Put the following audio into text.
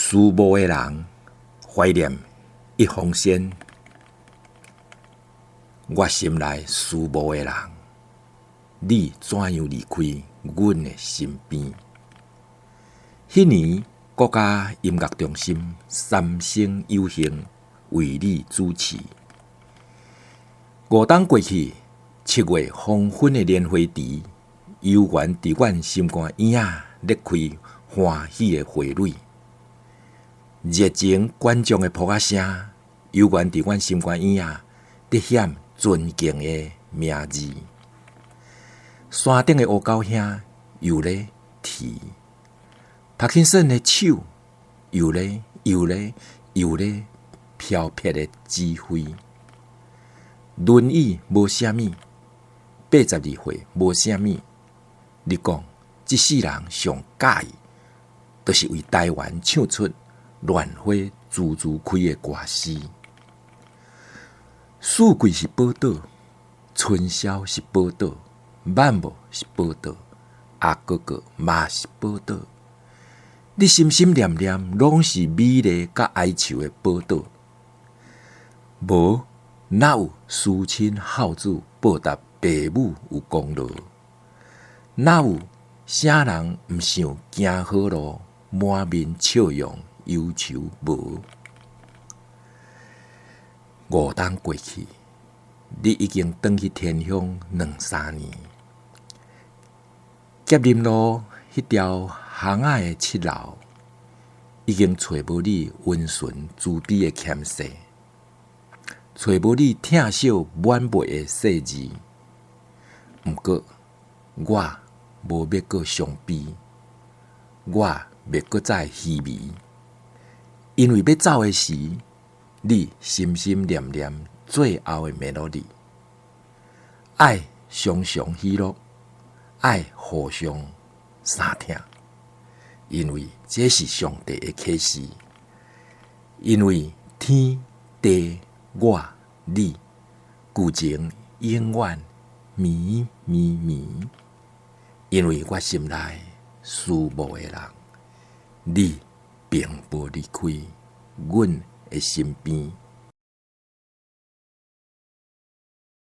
思无的人怀念一封仙，我心内思无的人，你怎样离开阮的身边？迄年国家音乐中心三星有幸为你主持。5冬过去，7月黄昏的莲花池，悠然伫阮心肝院仔裂开欢喜的花蕊。热情观众的扑仔声，悠然伫阮心肝院仔滴显尊敬的名字。山顶的乌狗兄又咧啼，帕金森的手又咧飘撇的指挥。轮椅无啥物，82岁无啥物。你讲，这世人上介意，就是为台湾唱出乱花淙淙开的歌诗。四季是宝岛，春宵是宝岛，晚暮是宝岛，阿哥哥嘛是宝岛。你心心念念拢是美丽甲哀愁的宝岛。无哪有思亲孝子报答父母有功劳？哪有啥人毋想行好路，满面笑容忧愁无？5冬过去，你已经转去天乡2-3年。吉林路迄条巷仔的7楼，已经找无你温顺慈悲的谦势，找无你疼惜满眉的细字。毋过，我无要阁伤悲，我要阁再稀微，因为要走的时，你心心念念最后的melody，爱常常喜乐，爱互相相听，因为这是上帝的启示，因为天地我你旧情永远绵绵绵，因为我心内思慕的人，你并无离开阮的身边。